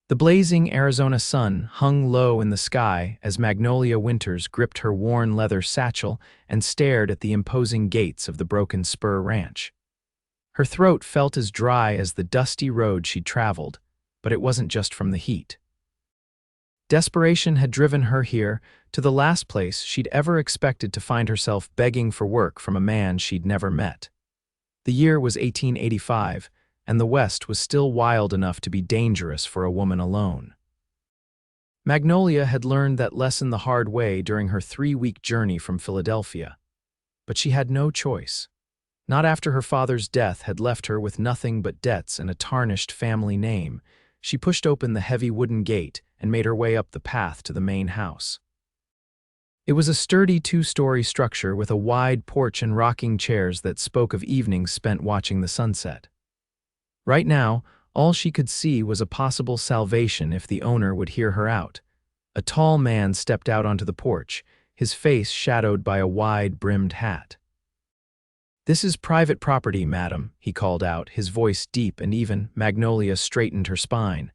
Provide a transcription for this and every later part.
The blazing Arizona sun hung low in the sky as Magnolia Winters gripped her worn leather satchel and stared at the imposing gates of the Broken Spur Ranch. Her throat felt as dry as the dusty road she'd traveled, but it wasn't just from the heat. Desperation had driven her here, to the last place she'd ever expected to find herself begging for work from a man she'd never met. The year was 1885, and the West was still wild enough to be dangerous for a woman alone. Magnolia had learned that lesson the hard way during her 3-week journey from Philadelphia. But she had no choice. Not after her father's death had left her with nothing but debts and a tarnished family name. She pushed open the heavy wooden gate and made her way up the path to the main house. It was a sturdy 2-story structure with a wide porch and rocking chairs that spoke of evenings spent watching the sunset. Right now, all she could see was a possible salvation if the owner would hear her out. A tall man stepped out onto the porch, his face shadowed by a wide-brimmed hat. "This is private property, madam," he called out, his voice deep and even. Magnolia straightened her spine.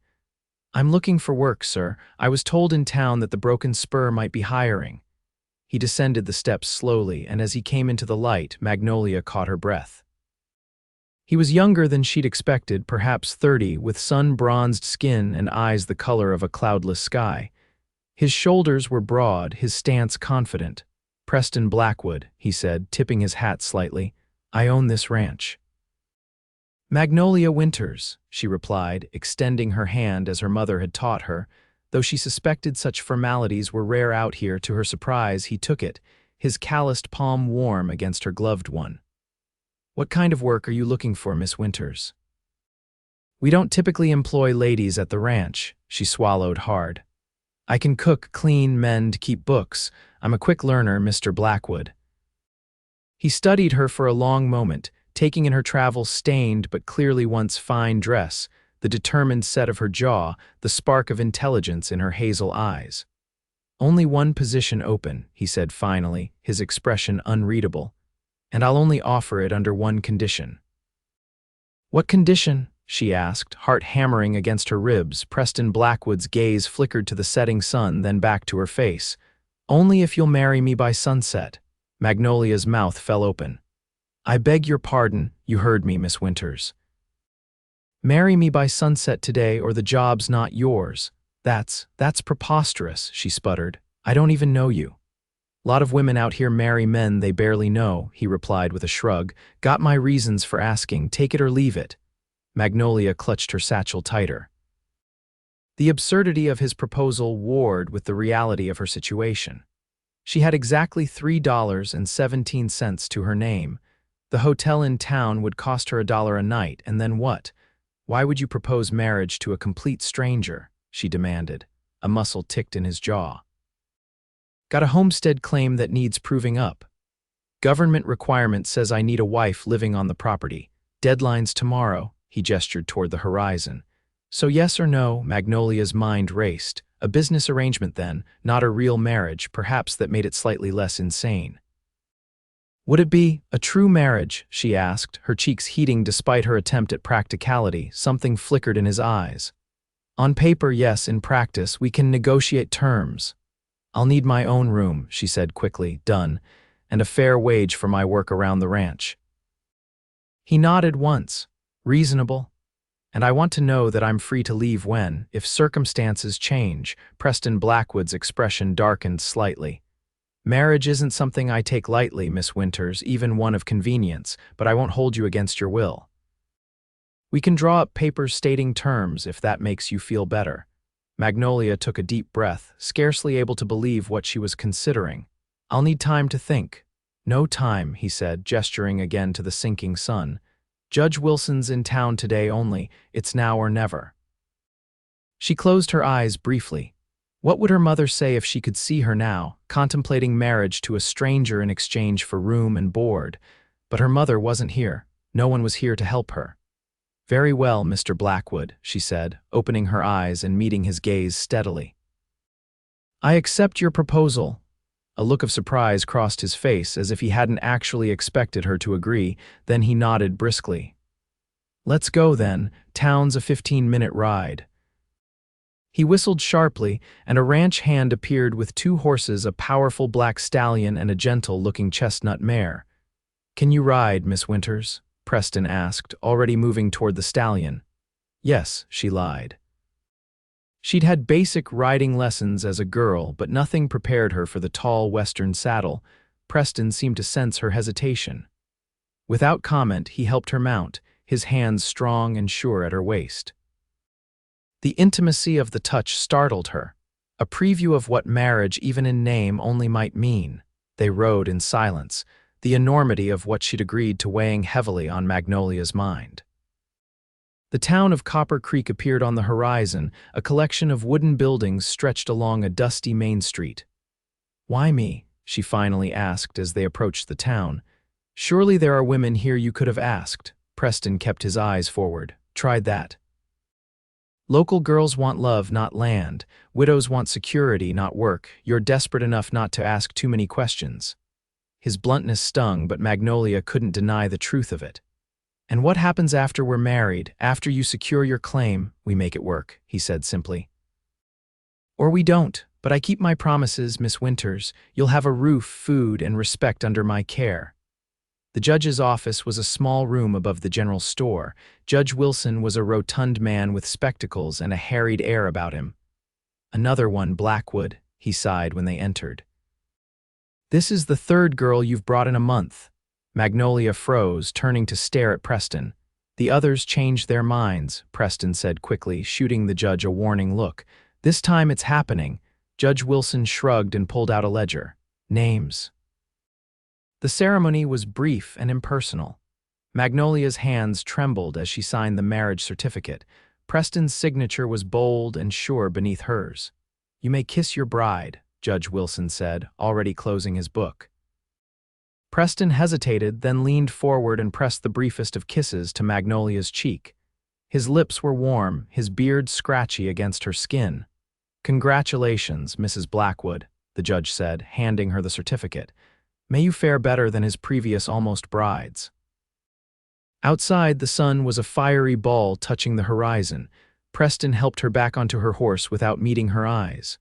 "I'm looking for work, sir. I was told in town that the Broken Spur might be hiring." He descended the steps slowly, and as he came into the light, Magnolia caught her breath. He was younger than she'd expected, perhaps 30, with sun-bronzed skin and eyes the color of a cloudless sky. His shoulders were broad, his stance confident. "Preston Blackwood," he said, tipping his hat slightly. "I own this ranch." "Magnolia Winters," she replied, extending her hand as her mother had taught her. Though she suspected such formalities were rare out here, to her surprise, he took it, his calloused palm warm against her gloved one. "What kind of work are you looking for, Miss Winters?" "We don't typically employ ladies at the ranch," she swallowed hard. "I can cook, clean, mend, keep books. I'm a quick learner, Mr. Blackwood." He studied her for a long moment, taking in her travel-stained but clearly once fine dress, the determined set of her jaw, the spark of intelligence in her hazel eyes. "Only one position open," he said finally, his expression unreadable. "And I'll only offer it under one condition." "What condition?" she asked, heart hammering against her ribs. Preston Blackwood's gaze flickered to the setting sun, then back to her face. "Only if you'll marry me by sunset." Magnolia's mouth fell open. "I beg your pardon, you heard me, Miss Winters." "Marry me by sunset today or the job's not yours." That's preposterous," she sputtered. "I don't even know you." "Lot of women out here marry men they barely know," he replied with a shrug. "Got my reasons for asking, take it or leave it." Magnolia clutched her satchel tighter. The absurdity of his proposal warred with the reality of her situation. She had exactly $3.17 to her name. The hotel in town would cost her $1 a night, and then what? "Why would you propose marriage to a complete stranger?" she demanded. A muscle ticked in his jaw. "Got a homestead claim that needs proving up. Government requirement says I need a wife living on the property. Deadline's tomorrow," he gestured toward the horizon. "So yes or no?" Magnolia's mind raced. A business arrangement then, not a real marriage, perhaps that made it slightly less insane. "Would it be a true marriage?" she asked, her cheeks heating despite her attempt at practicality. Something flickered in his eyes. "On paper, yes. In practice, we can negotiate terms." "I'll need my own room," she said quickly. "Done. And a fair wage for my work around the ranch." He nodded once. "Reasonable. And I want to know that I'm free to leave when, if circumstances change." Preston Blackwood's expression darkened slightly. "Marriage isn't something I take lightly, Miss Winters, even one of convenience, but I won't hold you against your will. We can draw up papers stating terms if that makes you feel better." Magnolia took a deep breath, scarcely able to believe what she was considering. "I'll need time to think." "No time," he said, gesturing again to the sinking sun. "Judge Wilson's in town today only. It's now or never." She closed her eyes briefly. What would her mother say if she could see her now, contemplating marriage to a stranger in exchange for room and board? But her mother wasn't here. No one was here to help her. "Very well, Mr. Blackwood," she said, opening her eyes and meeting his gaze steadily. "I accept your proposal." A look of surprise crossed his face, as if he hadn't actually expected her to agree. Then he nodded briskly. "Let's go then. Town's a 15-minute ride." He whistled sharply, and a ranch hand appeared with 2 horses, a powerful black stallion and a gentle-looking chestnut mare. "Can you ride, Miss Winters?" Preston asked, already moving toward the stallion. "Yes," she lied. She'd had basic riding lessons as a girl, but nothing prepared her for the tall western saddle. Preston seemed to sense her hesitation. Without comment, he helped her mount, his hands strong and sure at her waist. The intimacy of the touch startled her, a preview of what marriage, even in name, only might mean. They rode in silence, the enormity of what she'd agreed to weighing heavily on Magnolia's mind. The town of Copper Creek appeared on the horizon, a collection of wooden buildings stretched along a dusty main street. "Why me?" she finally asked as they approached the town. "Surely there are women here you could have asked." Preston kept his eyes forward. "Tried that. Local girls want love, not land. Widows want security, not work. You're desperate enough not to ask too many questions." His bluntness stung, but Magnolia couldn't deny the truth of it. "And what happens after we're married, after you secure your claim? We make it work," he said simply. "Or we don't, but I keep my promises, Miss Winters. You'll have a roof, food, and respect under my care." The judge's office was a small room above the general store. Judge Wilson was a rotund man with spectacles and a harried air about him. "Another one, Blackwood," he sighed when they entered. "This is the 3rd girl you've brought in a month." Magnolia froze, turning to stare at Preston. "The others changed their minds," Preston said quickly, shooting the judge a warning look. "This time it's happening." Judge Wilson shrugged and pulled out a ledger. "Names." The ceremony was brief and impersonal. Magnolia's hands trembled as she signed the marriage certificate. Preston's signature was bold and sure beneath hers. "You may kiss your bride," Judge Wilson said, already closing his book. Preston hesitated, then leaned forward and pressed the briefest of kisses to Magnolia's cheek. His lips were warm, his beard scratchy against her skin. "Congratulations, Mrs. Blackwood," the judge said, handing her the certificate. "May you fare better than his previous almost brides." Outside, the sun was a fiery ball touching the horizon. Preston helped her back onto her horse without meeting her eyes.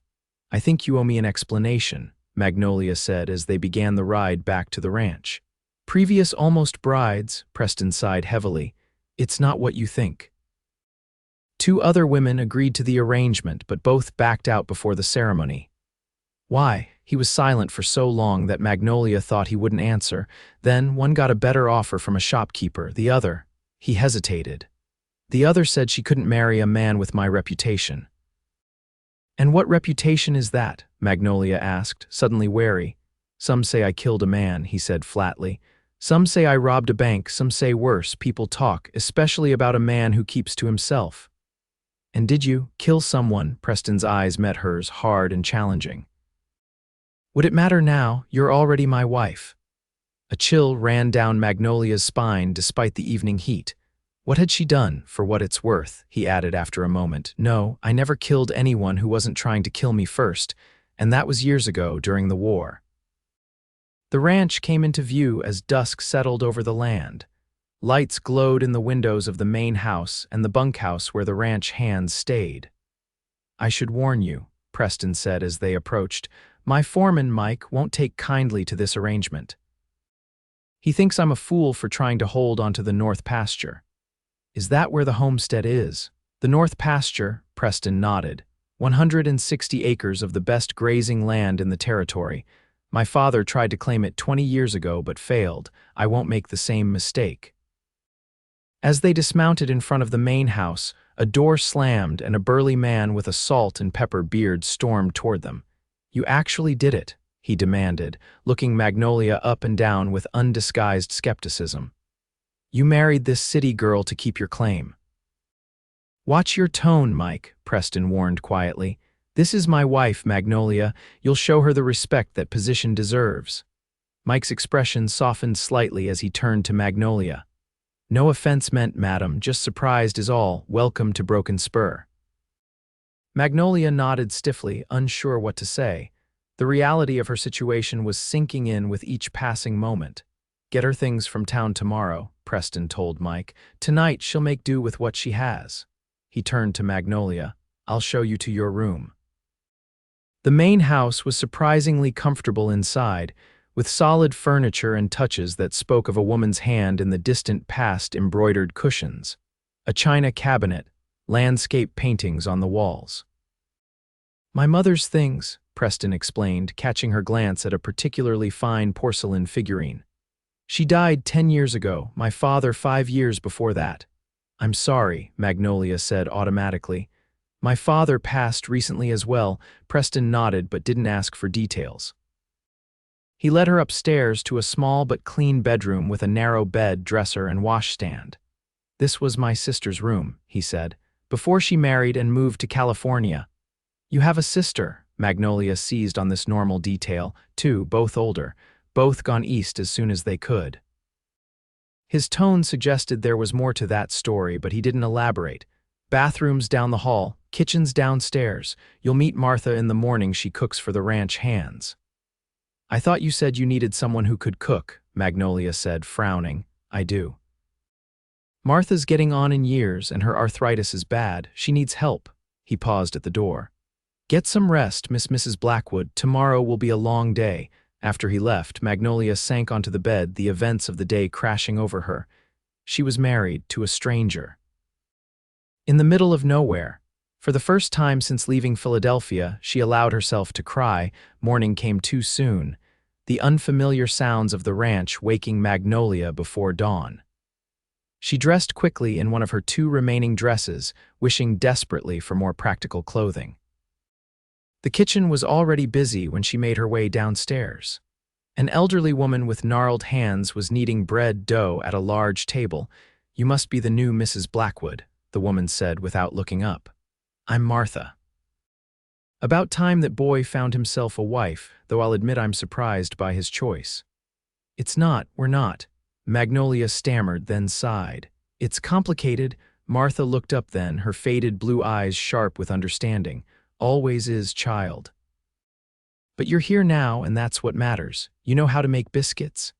"I think you owe me an explanation," Magnolia said as they began the ride back to the ranch. "Previous almost brides," Preston sighed heavily. "It's not what you think." 2 other women agreed to the arrangement, but both backed out before the ceremony. "Why?" He was silent for so long that Magnolia thought he wouldn't answer. Then one got a better offer from a shopkeeper. The other, he hesitated. "The other said she couldn't marry a man with my reputation." "And what reputation is that?" Magnolia asked, suddenly wary. "Some say I killed a man," he said flatly. "Some say I robbed a bank, some say worse. People talk, especially about a man who keeps to himself." "And did you kill someone?" Preston's eyes met hers, hard and challenging. "Would it matter now? You're already my wife." A chill ran down Magnolia's spine despite the evening heat. What had she done, for what it's worth? He added after a moment. "No, I never killed anyone who wasn't trying to kill me first, and that was years ago during the war." The ranch came into view as dusk settled over the land. Lights glowed in the windows of the main house and the bunkhouse where the ranch hands stayed. "I should warn you," Preston said as they approached. "My foreman, Mike, won't take kindly to this arrangement. He thinks I'm a fool for trying to hold onto the north pasture." "Is that where the homestead is?" "The north pasture," Preston nodded. 160 acres of the best grazing land in the territory. My father tried to claim it 20 years ago but failed. I won't make the same mistake." As they dismounted in front of the main house, a door slammed and a burly man with a salt and pepper beard stormed toward them. "You actually did it," he demanded, looking Magnolia up and down with undisguised skepticism. "You married this city girl to keep your claim." "Watch your tone, Mike," Preston warned quietly. "This is my wife, Magnolia. You'll show her the respect that position deserves." Mike's expression softened slightly as he turned to Magnolia. "No offense meant, madam, just surprised is all. Welcome to Broken Spur." Magnolia nodded stiffly, unsure what to say. The reality of her situation was sinking in with each passing moment. "Get her things from town tomorrow," Preston told Mike. "Tonight she'll make do with what she has." He turned to Magnolia. I'll show you to your room." The main house was surprisingly comfortable inside, with solid furniture and touches that spoke of a woman's hand in the distant past, embroidered cushions, a china cabinet, landscape paintings on the walls. "My mother's things," Preston explained, catching her glance at a particularly fine porcelain figurine. "She died 10 years ago, my father 5 years before that." "I'm sorry," Magnolia said automatically. "My father passed recently as well." Preston nodded but didn't ask for details. He led her upstairs to a small but clean bedroom with a narrow bed, dresser, and washstand. "This was my sister's room," he said, "before she married and moved to California." "You have a sister," Magnolia seized on this normal detail, two, both older, both gone east as soon as they could. His tone suggested there was more to that story, but he didn't elaborate. "Bathrooms down the hall, kitchen's downstairs. You'll meet Martha in the morning, she cooks for the ranch hands." "I thought you said you needed someone who could cook," Magnolia said, frowning. "I do. Martha's getting on in years and her arthritis is bad. She needs help." He paused at the door. "Get some rest, Mrs. Blackwood. Tomorrow will be a long day." After he left, Magnolia sank onto the bed, the events of the day crashing over her. She was married to a stranger. In the middle of nowhere. For the first time since leaving Philadelphia, she allowed herself to cry. Morning came too soon, the unfamiliar sounds of the ranch waking Magnolia before dawn. She dressed quickly in one of her 2 remaining dresses, wishing desperately for more practical clothing. The kitchen was already busy when she made her way downstairs. An elderly woman with gnarled hands was kneading bread dough at a large table. "You must be the new Mrs. Blackwood," the woman said without looking up. "I'm Martha." About time that boy found himself a wife, though I'll admit I'm surprised by his choice. We're not," Magnolia stammered, then sighed. "It's complicated." Martha looked up then, her faded blue eyes sharp with understanding. "Always is, child. But you're here now, and that's what matters. You know how to make biscuits?"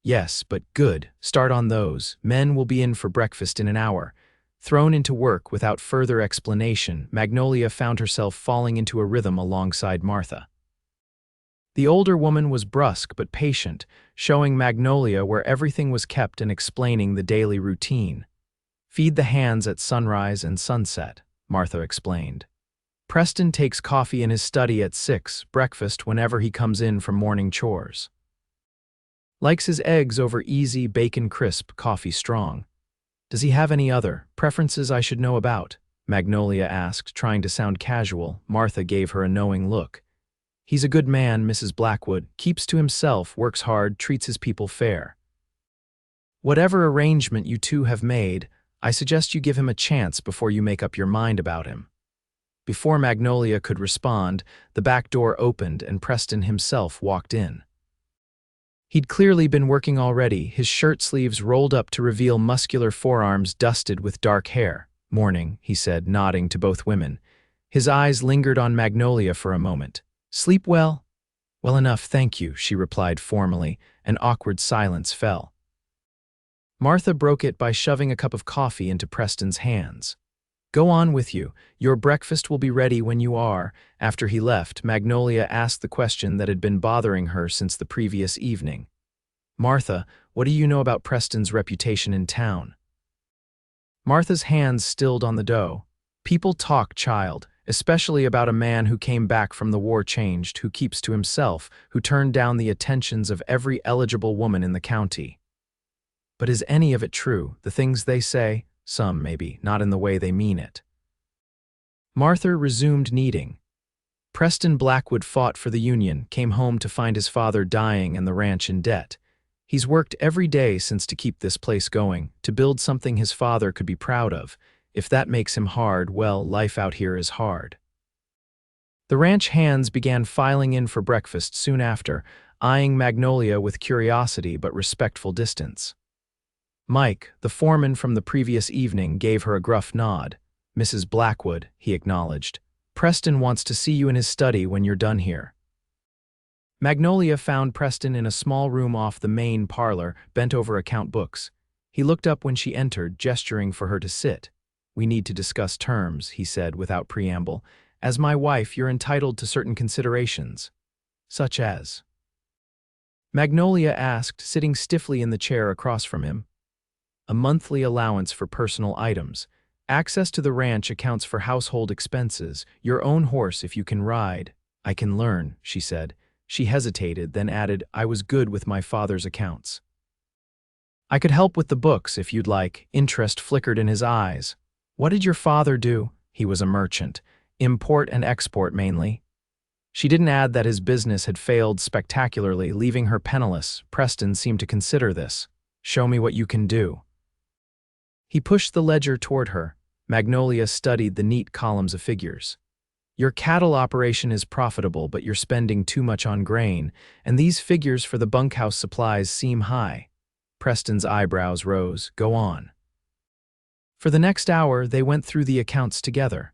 "Yes, but good. Start on those. Men will be in for breakfast in an hour." Thrown into work without further explanation, Magnolia found herself falling into a rhythm alongside Martha. The older woman was brusque but patient, showing Magnolia where everything was kept and explaining the daily routine. "Feed the hands at sunrise and sunset," Martha explained. "Preston takes coffee in his study at 6, breakfast whenever he comes in from morning chores. Likes his eggs over easy, bacon crisp, coffee strong." "Does he have any other preferences I should know about?" Magnolia asked, trying to sound casual. Martha gave her a knowing look. "He's a good man, Mrs. Blackwood, keeps to himself, works hard, treats his people fair. Whatever arrangement you two have made, I suggest you give him a chance before you make up your mind about him." Before Magnolia could respond, the back door opened and Preston himself walked in. He'd clearly been working already, his shirt sleeves rolled up to reveal muscular forearms dusted with dark hair. "Morning," he said, nodding to both women. His eyes lingered on Magnolia for a moment. "Sleep well?" "Well enough, thank you," she replied formally. An awkward silence fell. Martha broke it by shoving a cup of coffee into Preston's hands. "Go on with you. Your breakfast will be ready when you are." After he left, Magnolia asked the question that had been bothering her since the previous evening. "Martha, what do you know about Preston's reputation in town?" Martha's hands stilled on the dough. "People talk, child, especially about a man who came back from the war changed, who keeps to himself, who turned down the attentions of every eligible woman in the county. But is any of it true, the things they say? Some, maybe, not in the way they mean it." Martha resumed kneading. Preston Blackwood fought for the Union, came home to find his father dying and the ranch in debt. He's worked every day since to keep this place going, to build something his father could be proud of. If that makes him hard, well, life out here is hard. The ranch hands began filing in for breakfast soon after, eyeing Magnolia with curiosity but respectful distance. Mike, the foreman from the previous evening, gave her a gruff nod. "Mrs. Blackwood," he acknowledged. "Preston wants to see you in his study when you're done here." Magnolia found Preston in a small room off the main parlor, bent over account books. He looked up when she entered, gesturing for her to sit. we need to discuss terms," he said without preamble. "As my wife, you're entitled to certain considerations." "Such as?" Magnolia asked, sitting stiffly in the chair across from him. "A monthly allowance for personal items. Access to the ranch accounts for household expenses. Your own horse if you can ride." "I can learn," she said. She hesitated, then added, "I was good with my father's accounts." "I could help with the books if you'd like." Interest flickered in his eyes. "What did your father do?" "He was a merchant. Import and export mainly." She didn't add that his business had failed spectacularly, leaving her penniless. Preston seemed to consider this. "Show me what you can do." He pushed the ledger toward her. Magnolia studied the neat columns of figures. "Your cattle operation is profitable, but you're spending too much on grain, and these figures for the bunkhouse supplies seem high." Preston's eyebrows rose. "Go on." For the next hour, they went through the accounts together.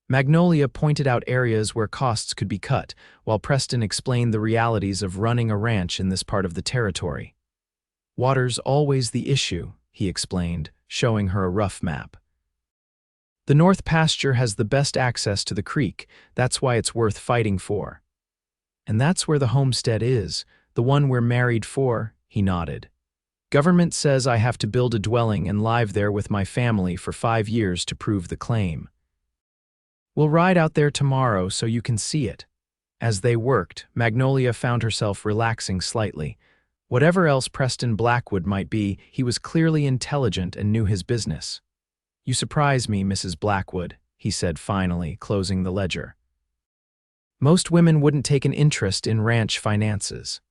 Magnolia pointed out areas where costs could be cut, while Preston explained the realities of running a ranch in this part of the territory. "Water's always the issue," he explained, showing her a rough map. "The North Pasture has the best access to the creek. That's why it's worth fighting for." "And that's where the homestead is, the one we're married for," he nodded. "Government says I have to build a dwelling and live there with my family for 5 years to prove the claim. We'll ride out there tomorrow so you can see it." As they worked, Magnolia found herself relaxing slightly. Whatever else Preston Blackwood might be, he was clearly intelligent and knew his business. "You surprise me, Mrs. Blackwood," he said finally, closing the ledger. "Most women wouldn't take an interest in ranch finances."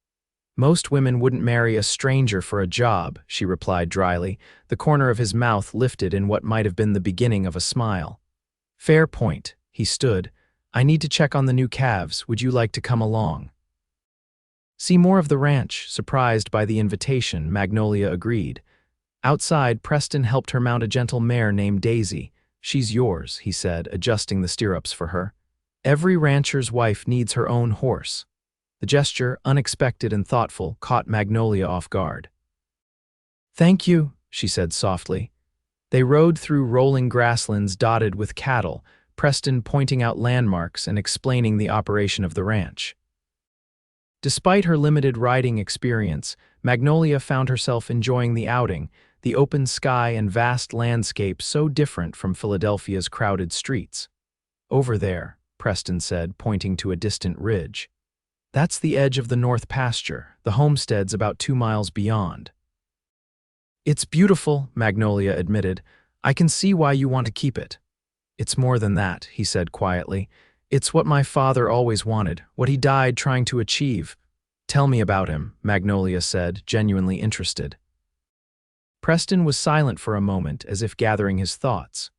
"Most women wouldn't marry a stranger for a job," she replied dryly, the corner of his mouth lifted in what might have been the beginning of a smile. "Fair point." He stood. "I need to check on the new calves. Would you like to come along?" "See more of the ranch." Surprised by the invitation, Magnolia agreed. Outside, Preston helped her mount a gentle mare named Daisy. "She's yours," he said, adjusting the stirrups for her. "Every rancher's wife needs her own horse." The gesture, unexpected and thoughtful, caught Magnolia off guard. "Thank you," she said softly. They rode through rolling grasslands dotted with cattle, Preston pointing out landmarks and explaining the operation of the ranch. Despite her limited riding experience, Magnolia found herself enjoying the outing, the open sky and vast landscape so different from Philadelphia's crowded streets. "Over there," Preston said, pointing to a distant ridge. "That's the edge of the North Pasture. The homestead's about 2 miles beyond." "It's beautiful," Magnolia admitted. "I can see why you want to keep it." "It's more than that," he said quietly. "It's what my father always wanted, what he died trying to achieve." "Tell me about him," Magnolia said, genuinely interested. Preston was silent for a moment, as if gathering his thoughts.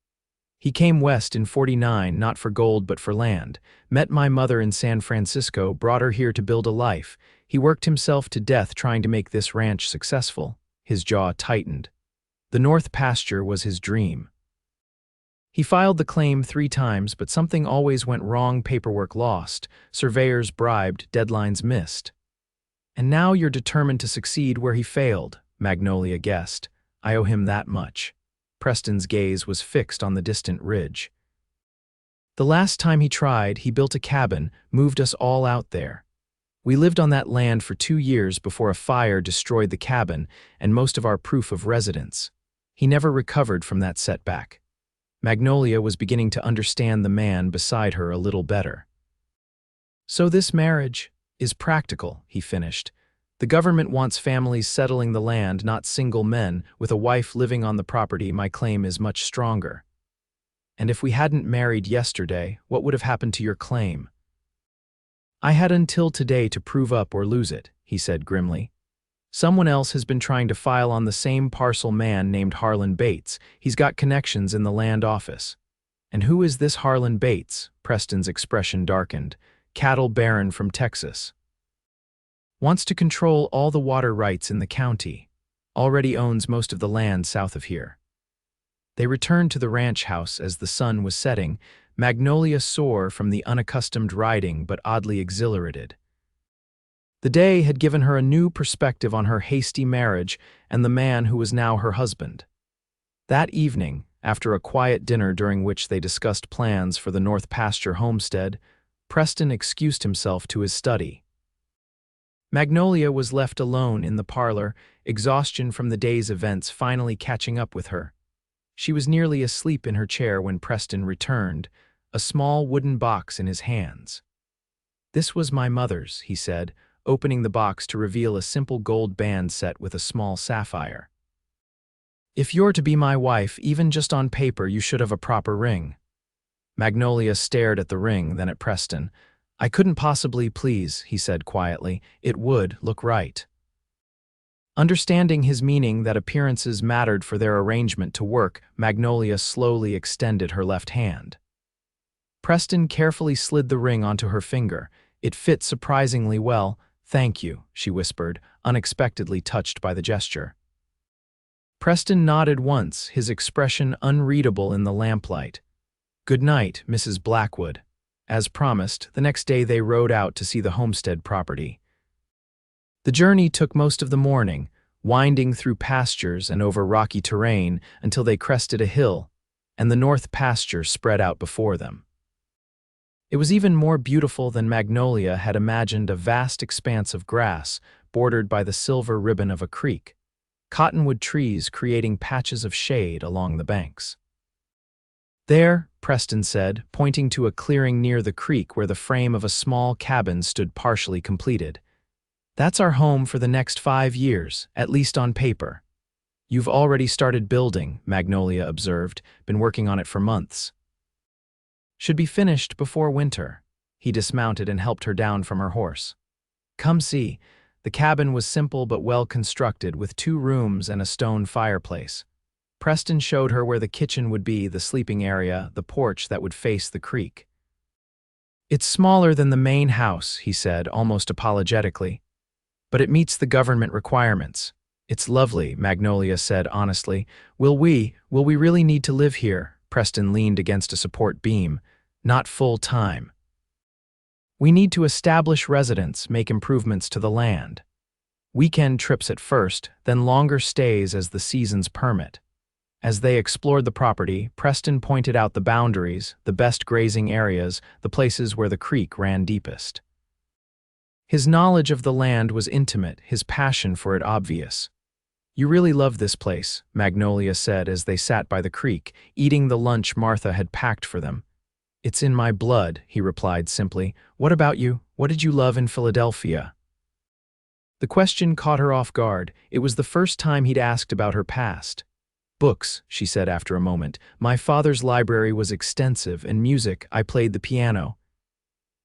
"He came west in '49, not for gold but for land. Met my mother in San Francisco, brought her here to build a life. He worked himself to death trying to make this ranch successful." His jaw tightened. The North Pasture was his dream. "He filed the claim 3 times, but something always went wrong, paperwork lost, surveyors bribed, deadlines missed." "And now you're determined to succeed where he failed," Magnolia guessed. "I owe him that much." Preston's gaze was fixed on the distant ridge. "The last time he tried, he built a cabin, moved us all out there. We lived on that land for 2 years before a fire destroyed the cabin and most of our proof of residence. He never recovered from that setback." Magnolia was beginning to understand the man beside her a little better. "So this marriage is practical," he finished. "The government wants families settling the land, not single men. With a wife living on the property, my claim is much stronger." "And if we hadn't married yesterday, what would have happened to your claim?" "I had until today to prove up or lose it," he said grimly. "Someone else has been trying to file on the same parcel, man named Harlan Bates. He's got connections in the land office." "And who is this Harlan Bates?" Preston's expression darkened. "Cattle baron from Texas. Wants to control all the water rights in the county. Already owns most of the land south of here." They returned to the ranch house as the sun was setting, Magnolia sore from the unaccustomed riding but oddly exhilarated. The day had given her a new perspective on her hasty marriage and the man who was now her husband. That evening, After a quiet dinner during which they discussed plans for the North Pasture homestead, Preston excused himself to his study. Magnolia was left alone in the parlor, exhaustion from the day's events finally catching up with her. She was nearly asleep in her chair when Preston returned, a small wooden box in his hands. "This was my mother's," he said, opening the box to reveal a simple gold band set with a small sapphire. "If you're to be my wife, even just on paper, you should have a proper ring." Magnolia stared at the ring, then at Preston. "I couldn't possibly, please," he said quietly. "It would look right." Understanding his meaning that appearances mattered for their arrangement to work, Magnolia slowly extended her left hand. Preston carefully slid the ring onto her finger. It fit surprisingly well. "Thank you," she whispered, unexpectedly touched by the gesture. Preston nodded once, his expression unreadable in the lamplight. "Good night, Mrs. Blackwood." As promised, the next day they rode out to see the homestead property. The journey took most of the morning, winding through pastures and over rocky terrain until they crested a hill, and the north pasture spread out before them. It was even more beautiful than Magnolia had imagined, a vast expanse of grass bordered by the silver ribbon of a creek, cottonwood trees creating patches of shade along the banks. "There," Preston said, pointing to a clearing near the creek where the frame of a small cabin stood partially completed. "That's our home for the next 5 years, at least on paper." "You've already started building," Magnolia observed, "been working on it for months." "Should be finished before winter." He dismounted and helped her down from her horse. "Come see." The cabin was simple but well constructed, with 2 rooms and a stone fireplace. Preston showed her where the kitchen would be, the sleeping area, the porch that would face the creek. "It's smaller than the main house," he said, almost apologetically, "but it meets the government requirements." "It's lovely," Magnolia said honestly. Will we really need to live here?" Preston leaned against a support beam. "Not full-time. We need to establish residence, make improvements to the land. Weekend trips at first, then longer stays as the seasons permit." As they explored the property, Preston pointed out the boundaries, the best grazing areas, the places where the creek ran deepest. His knowledge of the land was intimate, his passion for it obvious. "You really love this place," Magnolia said as they sat by the creek, eating the lunch Martha had packed for them. "It's in my blood," he replied simply. "What about you? What did you love in Philadelphia?" The question caught her off guard. It was the first time he'd asked about her past. "Books," she said after a moment. "My father's library was extensive, and music. I played the piano."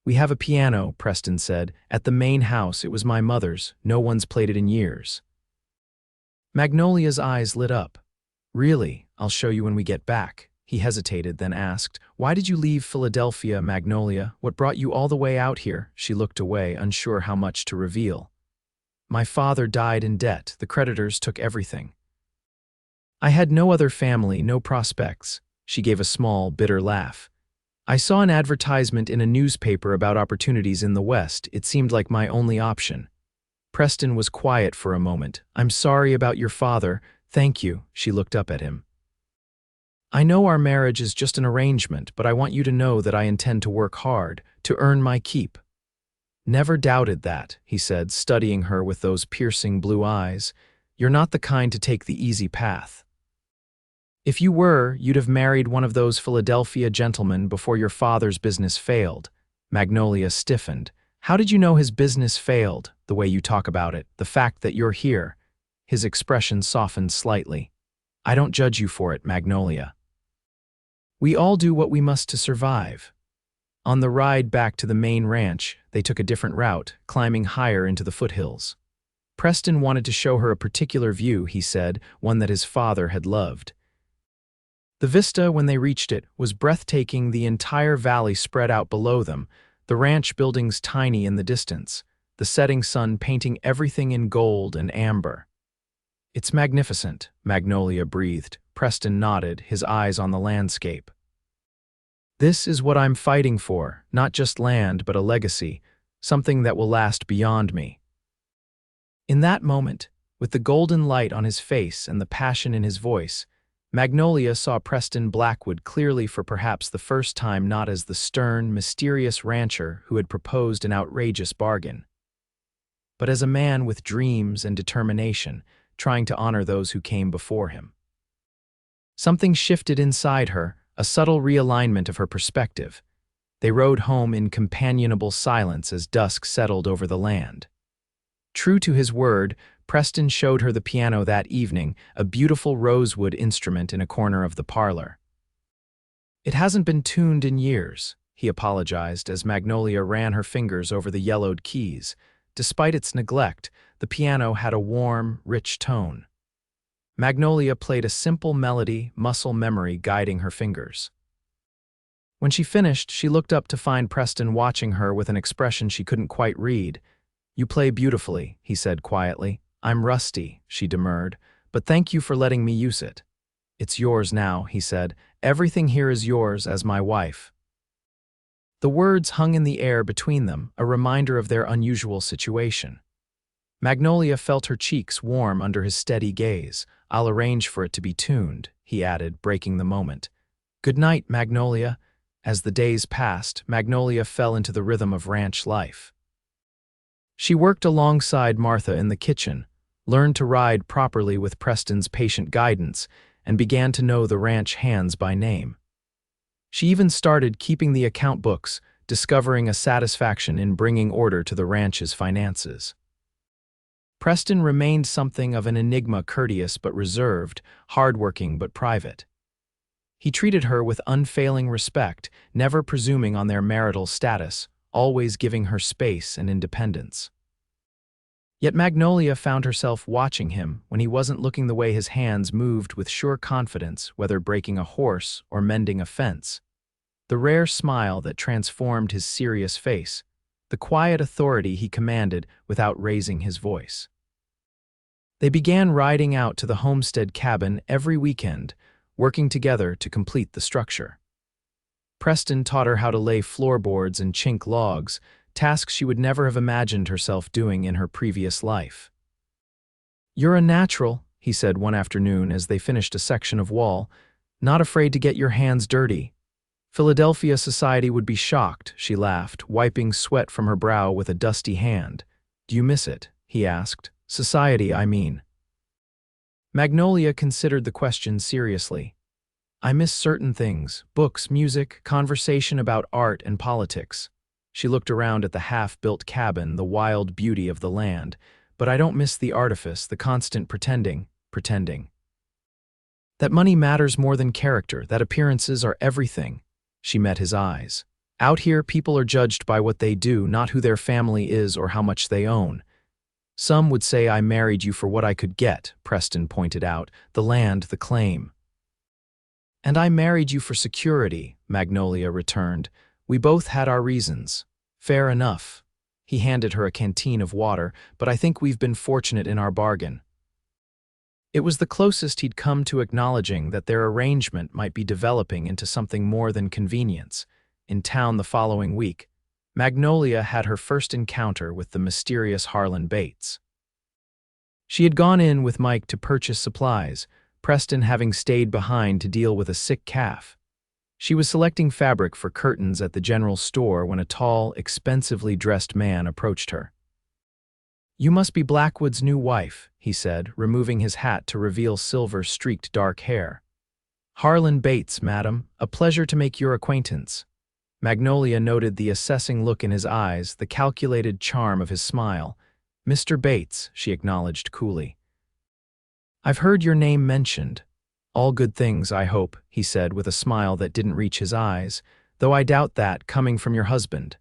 "We have a piano," Preston said. "At the main house. It was my mother's. No one's played it in years." Magnolia's eyes lit up. "Really? I'll show you when we get back." He hesitated, then asked, "Why did you leave Philadelphia, Magnolia? What brought you all the way out here?" She looked away, unsure how much to reveal. "My father died in debt. The creditors took everything. I had no other family, no prospects." She gave a small, bitter laugh. "I saw an advertisement in a newspaper about opportunities in the West. It seemed like my only option." Preston was quiet for a moment. "I'm sorry about your father." "Thank you." She looked up at him. "I know our marriage is just an arrangement, but I want you to know that I intend to work hard, to earn my keep." "Never doubted that," he said, studying her with those piercing blue eyes. "You're not the kind to take the easy path. If you were, you'd have married one of those Philadelphia gentlemen before your father's business failed." Magnolia stiffened. "How did you know his business failed, the way you talk about it, the fact that you're here?" His expression softened slightly. "I don't judge you for it, Magnolia. We all do what we must to survive." On the ride back to the main ranch, they took a different route, climbing higher into the foothills. Preston wanted to show her a particular view, he said, one that his father had loved. The vista, when they reached it, was breathtaking. The entire valley spread out below them, the ranch buildings tiny in the distance, the setting sun painting everything in gold and amber. "It's magnificent," Magnolia breathed. Preston nodded, his eyes on the landscape. "This is what I'm fighting for, not just land, but a legacy, something that will last beyond me." In that moment, with the golden light on his face and the passion in his voice, Magnolia saw Preston Blackwood clearly for perhaps the first time, not as the stern, mysterious rancher who had proposed an outrageous bargain, but as a man with dreams and determination, trying to honor those who came before him. Something shifted inside her, a subtle realignment of her perspective. They rode home in companionable silence as dusk settled over the land. True to his word, Preston showed her the piano that evening, a beautiful rosewood instrument in a corner of the parlor. "It hasn't been tuned in years," he apologized as Magnolia ran her fingers over the yellowed keys. Despite its neglect, the piano had a warm, rich tone. Magnolia played a simple melody, muscle memory guiding her fingers. When she finished, she looked up to find Preston watching her with an expression she couldn't quite read. "You play beautifully," he said quietly. "I'm rusty," she demurred, "but thank you for letting me use it." "It's yours now," he said. "Everything here is yours as my wife." The words hung in the air between them, a reminder of their unusual situation. Magnolia felt her cheeks warm under his steady gaze. "I'll arrange for it to be tuned," he added, breaking the moment. "Good night, Magnolia." As the days passed, Magnolia fell into the rhythm of ranch life. She worked alongside Martha in the kitchen, learned to ride properly with Preston's patient guidance, and began to know the ranch hands by name. She even started keeping the account books, discovering a satisfaction in bringing order to the ranch's finances. Preston remained something of an enigma, courteous but reserved, hardworking but private. He treated her with unfailing respect, never presuming on their marital status, always giving her space and independence. Yet Magnolia found herself watching him when he wasn't looking, the way his hands moved with sure confidence, whether breaking a horse or mending a fence. The rare smile that transformed his serious face, the quiet authority he commanded without raising his voice. They began riding out to the homestead cabin every weekend, working together to complete the structure. Preston taught her how to lay floorboards and chink logs, tasks she would never have imagined herself doing in her previous life. "You're a natural," he said one afternoon as they finished a section of wall, "not afraid to get your hands dirty." "Philadelphia society would be shocked," she laughed, wiping sweat from her brow with a dusty hand. "Do you miss it?" he asked. "Society, I mean." Magnolia considered the question seriously. "I miss certain things: books, music, conversation about art and politics." She looked around at the half-built cabin, the wild beauty of the land. "But I don't miss the artifice, the constant pretending. That money matters more than character, that appearances are everything." She met his eyes. "Out here, people are judged by what they do, not who their family is or how much they own." "Some would say I married you for what I could get," Preston pointed out, "the land, the claim." "And I married you for security," Magnolia returned. "We both had our reasons." "Fair enough." He handed her a canteen of water, "but I think we've been fortunate in our bargain." It was the closest he'd come to acknowledging that their arrangement might be developing into something more than convenience. In town the following week, Magnolia had her first encounter with the mysterious Harlan Bates. She had gone in with Mike to purchase supplies, Preston having stayed behind to deal with a sick calf. She was selecting fabric for curtains at the general store when a tall, expensively dressed man approached her. "You must be Blackwood's new wife," he said, removing his hat to reveal silver-streaked dark hair. "Harlan Bates, madam. A pleasure to make your acquaintance." Magnolia noted the assessing look in his eyes, the calculated charm of his smile. "Mr. Bates," she acknowledged coolly. "I've heard your name mentioned." "All good things, I hope," he said with a smile that didn't reach his eyes, "though I doubt that, coming from your husband."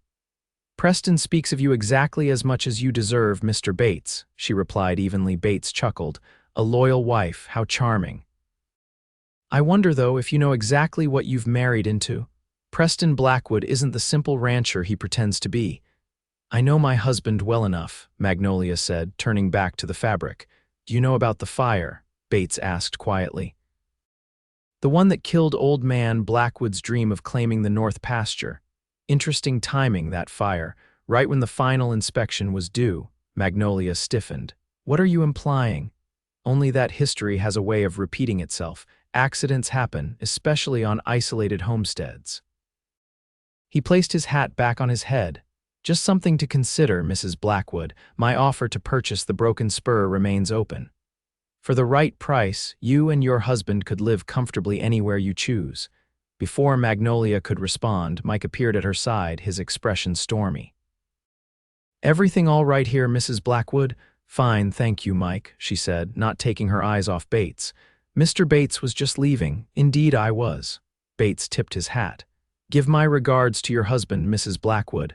"Preston speaks of you exactly as much as you deserve, Mr. Bates," she replied evenly. Bates chuckled. "A loyal wife, how charming." "I wonder, though, if you know exactly what you've married into. Preston Blackwood isn't the simple rancher he pretends to be." "I know my husband well enough," Magnolia said, turning back to the fabric. "Do you know about the fire?" Bates asked quietly. "The one that killed old man Blackwood's dream of claiming the north pasture. Interesting timing, that fire, right when the final inspection was due." Magnolia stiffened. "What are you implying?" "Only that history has a way of repeating itself. Accidents happen, especially on isolated homesteads. He placed his hat back on his head. Just something to consider, Mrs. Blackwood. My offer to purchase the Broken Spur remains open. For the right price, you and your husband could live comfortably anywhere you choose. Before Magnolia could respond, Mike appeared at her side, his expression stormy. Everything all right here, Mrs. Blackwood? Fine, thank you, Mike, she said, not taking her eyes off Bates. Mr. Bates was just leaving. Indeed I was. Bates tipped his hat. Give my regards to your husband, Mrs. Blackwood.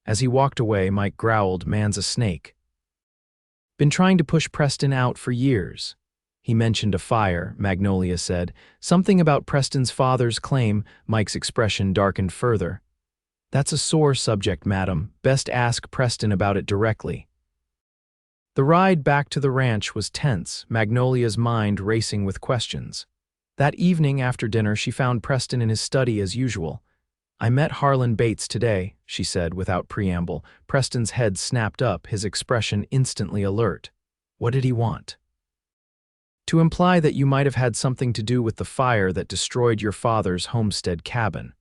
As he walked away, Mike growled, man's a snake. Been trying to push Preston out for years. He mentioned a fire, Magnolia said. Something about Preston's father's claim. Mike's expression darkened further. That's a sore subject, madam. Best ask Preston about it directly. The ride back to the ranch was tense, Magnolia's mind racing with questions. That evening after dinner, she found Preston in his study as usual. I met Harlan Bates today, she said without preamble. Preston's head snapped up, his expression instantly alert. What did he want? To imply that you might have had something to do with the fire that destroyed your father's homestead cabin.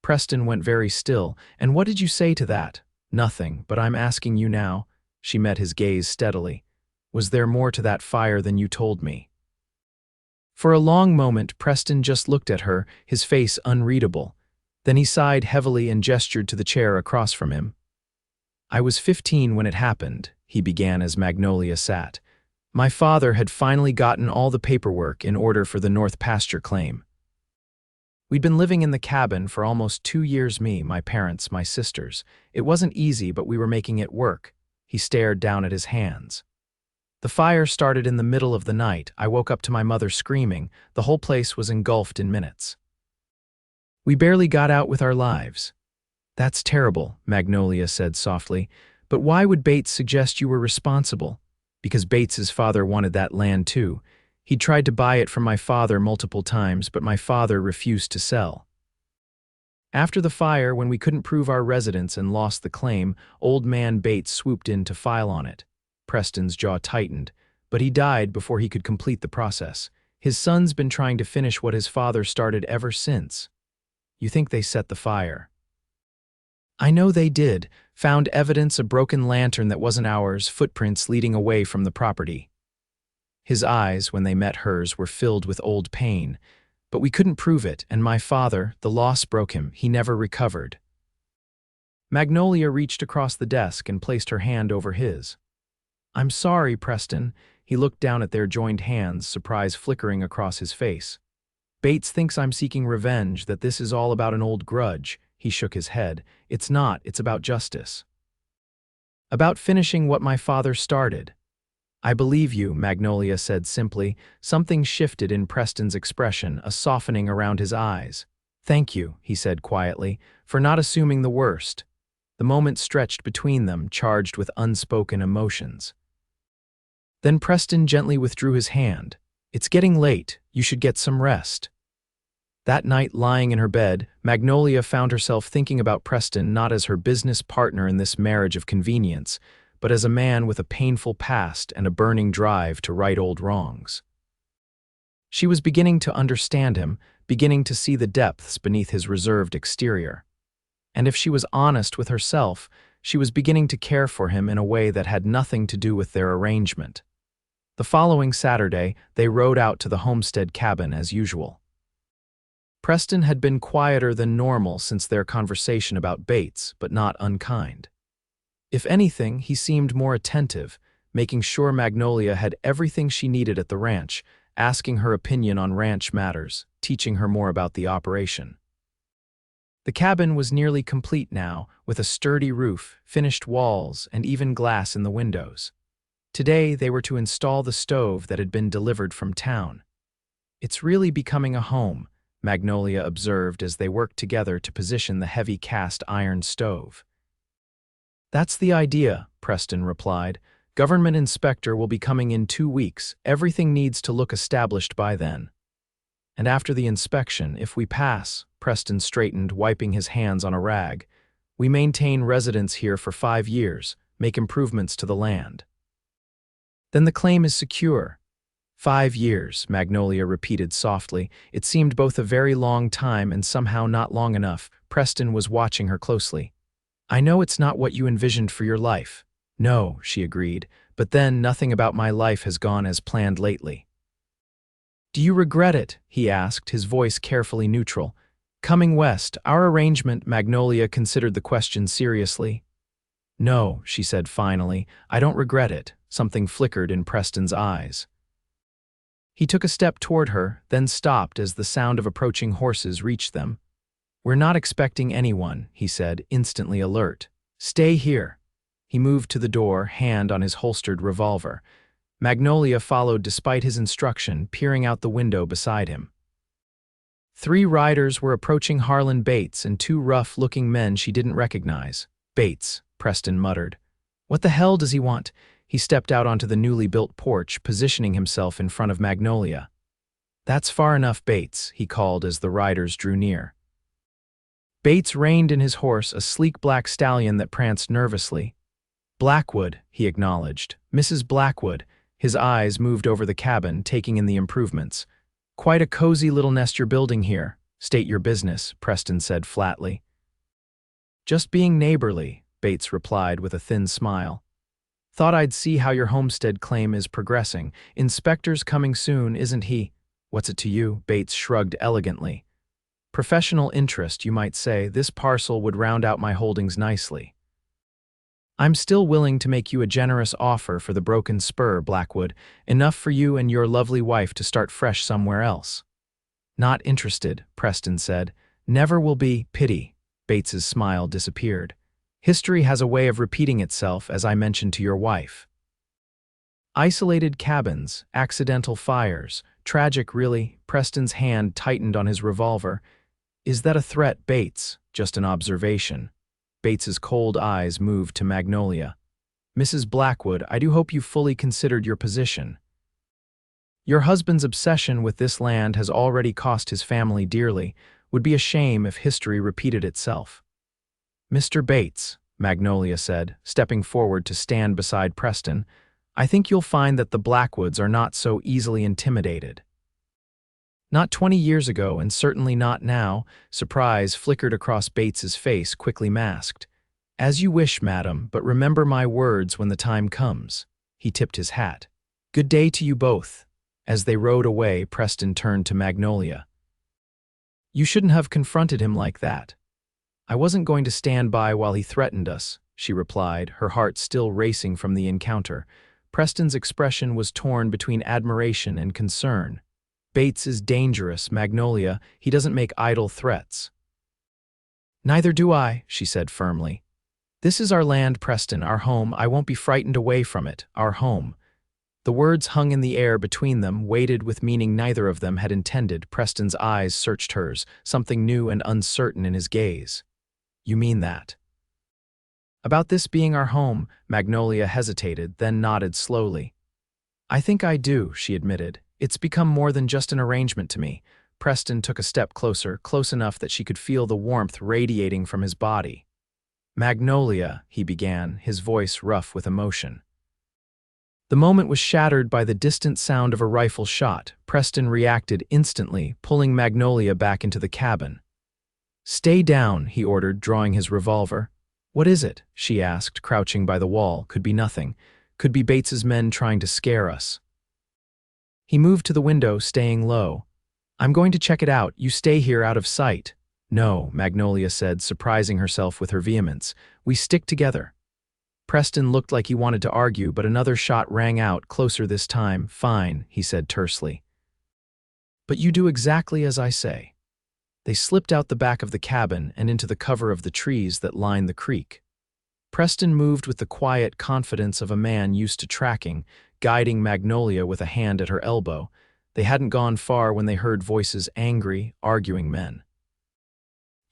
Preston went very still. And what did you say to that? Nothing, but I'm asking you now. She met his gaze steadily. Was there more to that fire than you told me? For a long moment, Preston just looked at her, his face unreadable. Then he sighed heavily and gestured to the chair across from him. I was 15 when it happened, he began as Magnolia sat. My father had finally gotten all the paperwork in order for the North Pasture claim. We'd been living in the cabin for almost 2 years, me, my parents, my sisters. It wasn't easy, but we were making it work. He stared down at his hands. The fire started in the middle of the night. I woke up to my mother screaming. The whole place was engulfed in minutes. We barely got out with our lives. That's terrible, Magnolia said softly. But why would Bates suggest you were responsible? Because Bates's father wanted that land too. He'd tried to buy it from my father multiple times, but my father refused to sell. After the fire, when we couldn't prove our residence and lost the claim, old man Bates swooped in to file on it. Preston's jaw tightened, but he died before he could complete the process. His son's been trying to finish what his father started ever since. You think they set the fire? I know they did. Found evidence, a broken lantern that wasn't ours, footprints leading away from the property. His eyes, when they met hers, were filled with old pain. But we couldn't prove it, and my father, the loss broke him. He never recovered. Magnolia reached across the desk and placed her hand over his. I'm sorry, Preston. He looked down at their joined hands, surprise flickering across his face. Bates thinks I'm seeking revenge, that this is all about an old grudge. He shook his head. It's not, it's about justice. About finishing what my father started. I believe you, Magnolia said simply. Something shifted in Preston's expression, a softening around his eyes. Thank you, he said quietly, for not assuming the worst. The moment stretched between them, charged with unspoken emotions. Then Preston gently withdrew his hand. It's getting late. You should get some rest. That night, lying in her bed, Magnolia found herself thinking about Preston not as her business partner in this marriage of convenience, but as a man with a painful past and a burning drive to right old wrongs. She was beginning to understand him, beginning to see the depths beneath his reserved exterior. And if she was honest with herself, she was beginning to care for him in a way that had nothing to do with their arrangement. The following Saturday, they rode out to the homestead cabin as usual. Preston had been quieter than normal since their conversation about Bates, but not unkind. If anything, he seemed more attentive, making sure Magnolia had everything she needed at the ranch, asking her opinion on ranch matters, teaching her more about the operation. The cabin was nearly complete now, with a sturdy roof, finished walls, and even glass in the windows. Today, they were to install the stove that had been delivered from town. It's really becoming a home, Magnolia observed as they worked together to position the heavy cast iron stove. That's the idea, Preston replied. Government inspector will be coming in 2 weeks. Everything needs to look established by then. And after the inspection, if we pass, Preston straightened, wiping his hands on a rag, we maintain residence here for 5 years, make improvements to the land. Then the claim is secure. 5 years, Magnolia repeated softly. It seemed both a very long time and somehow not long enough. Preston was watching her closely. I know it's not what you envisioned for your life. No, she agreed, but then nothing about my life has gone as planned lately. Do you regret it? He asked, his voice carefully neutral. Coming west, our arrangement, Magnolia considered the question seriously. No, she said finally, I don't regret it. Something flickered in Preston's eyes. He took a step toward her, then stopped as the sound of approaching horses reached them. We're not expecting anyone, he said, instantly alert. Stay here. He moved to the door, hand on his holstered revolver. Magnolia followed despite his instruction, peering out the window beside him. 3 riders were approaching Harlan Bates and 2 rough-looking men she didn't recognize. Bates, Preston muttered. What the hell does he want? He stepped out onto the newly built porch, positioning himself in front of Magnolia. That's far enough, Bates, he called as the riders drew near. Bates reined in his horse, a sleek black stallion that pranced nervously. Blackwood, he acknowledged. Mrs. Blackwood. His eyes moved over the cabin, taking in the improvements. Quite a cozy little nest you're building here. State your business, Preston said flatly. Just being neighborly, Bates replied with a thin smile. Thought I'd see how your homestead claim is progressing. Inspector's coming soon, isn't he? What's it to you? Bates shrugged elegantly. Professional interest, you might say. This parcel would round out my holdings nicely. I'm still willing to make you a generous offer for the Broken Spur, Blackwood, enough for you and your lovely wife to start fresh somewhere else. Not interested, Preston said. Never will be. Pity. Bates's smile disappeared. History has a way of repeating itself, as I mentioned to your wife. Isolated cabins, accidental fires, tragic really. Preston's hand tightened on his revolver. Is that a threat, Bates? Just an observation. Bates's cold eyes moved to Magnolia. Mrs. Blackwood, I do hope you've fully considered your position. Your husband's obsession with this land has already cost his family dearly. Would be a shame if history repeated itself. Mr. Bates, Magnolia said, stepping forward to stand beside Preston, I think you'll find that the Blackwoods are not so easily intimidated. Not 20 years ago, and certainly not now. Surprise flickered across Bates's face, quickly masked. As you wish, madam, but remember my words when the time comes. He tipped his hat. Good day to you both. As they rode away, Preston turned to Magnolia. You shouldn't have confronted him like that. I wasn't going to stand by while he threatened us, she replied, her heart still racing from the encounter. Preston's expression was torn between admiration and concern. Bates is dangerous, Magnolia. He doesn't make idle threats. Neither do I, she said firmly. This is our land, Preston, our home. I won't be frightened away from it, our home. The words hung in the air between them, weighted with meaning neither of them had intended. Preston's eyes searched hers, something new and uncertain in his gaze. You mean that? About this being our home, Magnolia hesitated, then nodded slowly. I think I do, she admitted. It's become more than just an arrangement to me. Preston took a step closer, close enough that she could feel the warmth radiating from his body. Magnolia, he began, his voice rough with emotion. The moment was shattered by the distant sound of a rifle shot. Preston reacted instantly, pulling Magnolia back into the cabin. Stay down, he ordered, drawing his revolver. What is it? She asked, crouching by the wall. Could be nothing. Could be Bates's men trying to scare us. He moved to the window, staying low. I'm going to check it out. You stay here out of sight. No, Magnolia said, surprising herself with her vehemence. We stick together. Preston looked like he wanted to argue, but another shot rang out, closer this time. Fine, he said tersely. But you do exactly as I say. They slipped out the back of the cabin and into the cover of the trees that lined the creek. Preston moved with the quiet confidence of a man used to tracking, guiding Magnolia with a hand at her elbow. They hadn't gone far when they heard voices, angry, arguing men.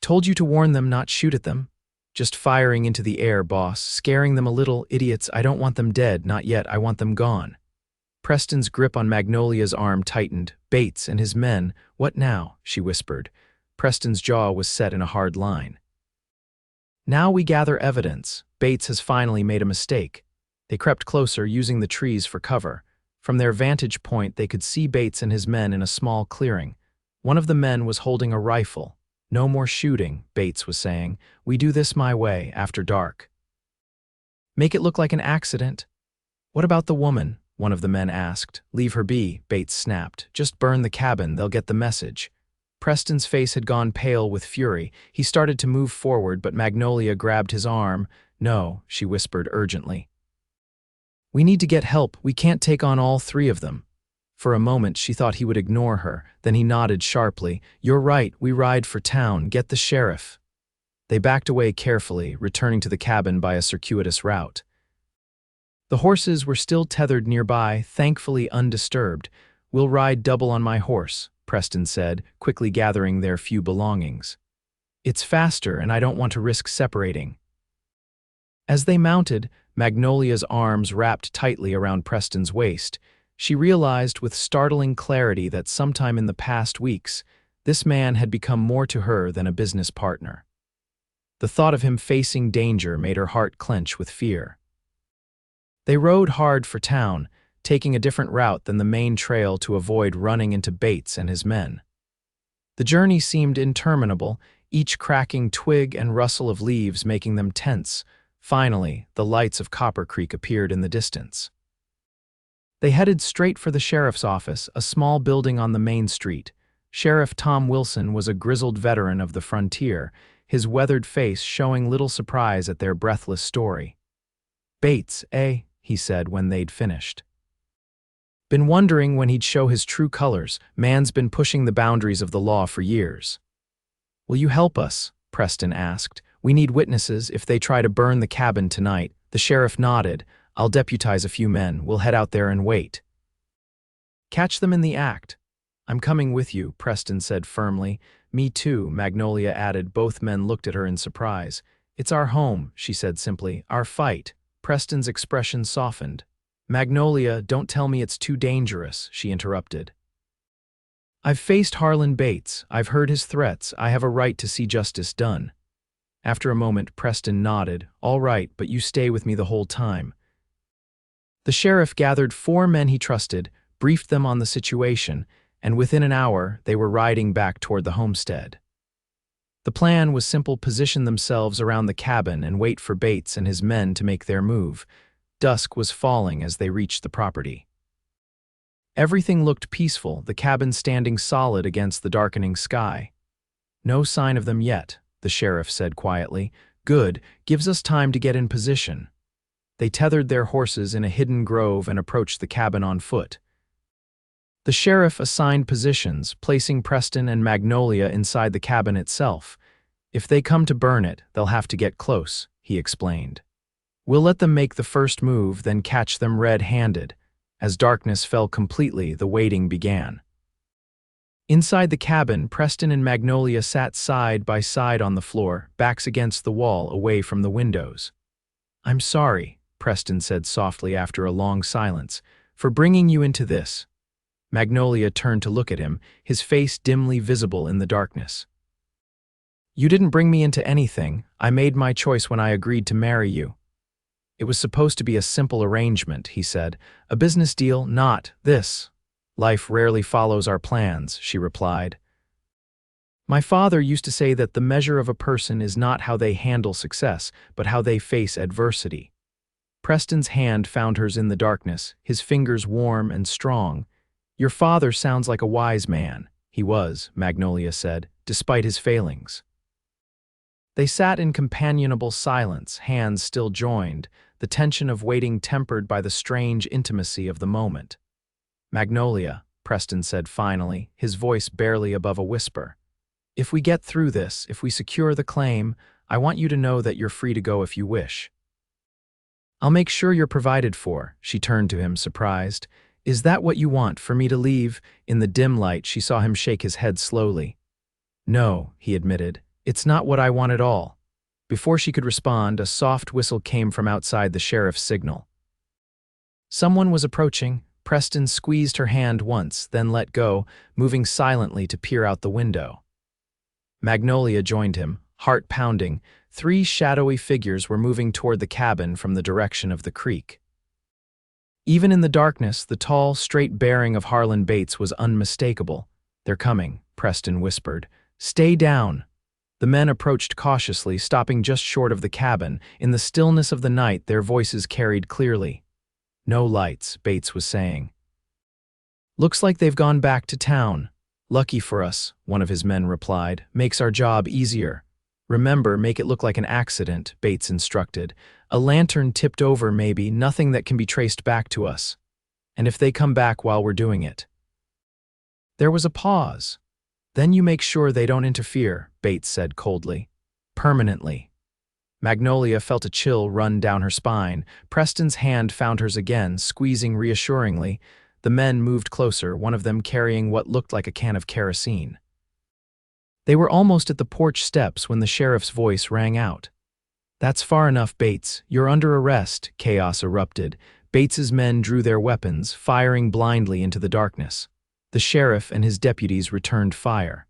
Told you to warn them, not shoot at them. Just firing into the air, boss, scaring them a little. Idiots, I don't want them dead, not yet, I want them gone. Preston's grip on Magnolia's arm tightened. Bates and his men, what now? She whispered. Preston's jaw was set in a hard line. Now we gather evidence. Bates has finally made a mistake. They crept closer, using the trees for cover. From their vantage point, they could see Bates and his men in a small clearing. One of the men was holding a rifle. "No more shooting," Bates was saying. "We do this my way, after dark." "Make it look like an accident." "What about the woman?" one of the men asked. "Leave her be," Bates snapped. "Just burn the cabin, they'll get the message." Preston's face had gone pale with fury. He started to move forward, but Magnolia grabbed his arm. "No," she whispered urgently. "We need to get help. We can't take on all three of them." For a moment, she thought he would ignore her. Then he nodded sharply. "You're right, we ride for town. Get the sheriff." They backed away carefully, returning to the cabin by a circuitous route. The horses were still tethered nearby, thankfully undisturbed. "We'll ride double on my horse," Preston said, quickly gathering their few belongings. "It's faster, and I don't want to risk separating." As they mounted, Magnolia's arms wrapped tightly around Preston's waist. She realized with startling clarity that sometime in the past weeks, this man had become more to her than a business partner. The thought of him facing danger made her heart clench with fear. They rode hard for town, taking a different route than the main trail to avoid running into Bates and his men. The journey seemed interminable, each cracking twig and rustle of leaves making them tense. Finally, the lights of Copper Creek appeared in the distance. They headed straight for the sheriff's office, a small building on the main street. Sheriff Tom Wilson was a grizzled veteran of the frontier, his weathered face showing little surprise at their breathless story. "Bates, eh?" he said when they'd finished. "Been wondering when he'd show his true colors. Man's been pushing the boundaries of the law for years." "Will you help us?" Preston asked. "We need witnesses if they try to burn the cabin tonight." The sheriff nodded. "I'll deputize a few men. We'll head out there and wait." "Catch them in the act." "I'm coming with you," Preston said firmly. "Me too," Magnolia added. Both men looked at her in surprise. "It's our home," she said simply. "Our fight." Preston's expression softened. "Magnolia, don't tell me it's too dangerous," she interrupted. "I've faced Harlan Bates. I've heard his threats. I have a right to see justice done." After a moment, Preston nodded. "All right, but you stay with me the whole time." The sheriff gathered 4 men he trusted, briefed them on the situation, and within an hour, they were riding back toward the homestead. The plan was simple: position themselves around the cabin and wait for Bates and his men to make their move. Dusk was falling as they reached the property. Everything looked peaceful, the cabin standing solid against the darkening sky. "No sign of them yet," the sheriff said quietly. "Good, gives us time to get in position." They tethered their horses in a hidden grove and approached the cabin on foot. The sheriff assigned positions, placing Preston and Magnolia inside the cabin itself. "If they come to burn it, they'll have to get close," he explained. "We'll let them make the first move, then catch them red-handed." As darkness fell completely, the waiting began. Inside the cabin, Preston and Magnolia sat side by side on the floor, backs against the wall, away from the windows. "I'm sorry," Preston said softly after a long silence, "for bringing you into this." Magnolia turned to look at him, his face dimly visible in the darkness. "You didn't bring me into anything. I made my choice when I agreed to marry you." "It was supposed to be a simple arrangement," he said. "A business deal, not this." "Life rarely follows our plans," she replied. "My father used to say that the measure of a person is not how they handle success, but how they face adversity." Preston's hand found hers in the darkness, his fingers warm and strong. "Your father sounds like a wise man." "He was," Magnolia said, "despite his failings." They sat in companionable silence, hands still joined, the tension of waiting tempered by the strange intimacy of the moment. "Magnolia," Preston said finally, his voice barely above a whisper. "If we get through this, if we secure the claim, I want you to know that you're free to go if you wish." "I'll make sure you're provided for," she turned to him, surprised. "Is that what you want, for me to leave?" In the dim light, she saw him shake his head slowly. "No," he admitted, "it's not what I want at all." Before she could respond, a soft whistle came from outside the sheriff's signal. Someone was approaching. Preston squeezed her hand once, then let go, moving silently to peer out the window. Magnolia joined him, heart pounding. 3 shadowy figures were moving toward the cabin from the direction of the creek. Even in the darkness, the tall, straight bearing of Harlan Bates was unmistakable. "They're coming," Preston whispered. "Stay down." The men approached cautiously, stopping just short of the cabin. In the stillness of the night, their voices carried clearly. "No lights," Bates was saying. "Looks like they've gone back to town." "Lucky for us," one of his men replied. "Makes our job easier." "Remember, make it look like an accident," Bates instructed. "A lantern tipped over maybe, nothing that can be traced back to us. And if they come back while we're doing it." There was a pause. "Then you make sure they don't interfere," Bates said coldly. "Permanently." Magnolia felt a chill run down her spine. Preston's hand found hers again, squeezing reassuringly. The men moved closer, one of them carrying what looked like a can of kerosene. They were almost at the porch steps when the sheriff's voice rang out. "That's far enough, Bates. You're under arrest." Chaos erupted. Bates's men drew their weapons, firing blindly into the darkness. The sheriff and his deputies returned fire.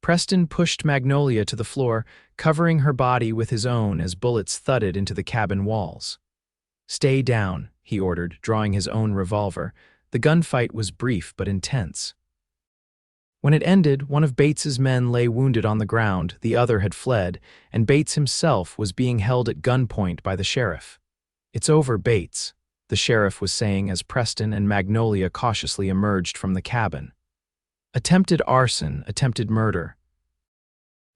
Preston pushed Magnolia to the floor, covering her body with his own as bullets thudded into the cabin walls. "Stay down," he ordered, drawing his own revolver. The gunfight was brief but intense. When it ended, one of Bates's men lay wounded on the ground, the other had fled, and Bates himself was being held at gunpoint by the sheriff. "It's over, Bates," the sheriff was saying as Preston and Magnolia cautiously emerged from the cabin. "Attempted arson, attempted murder.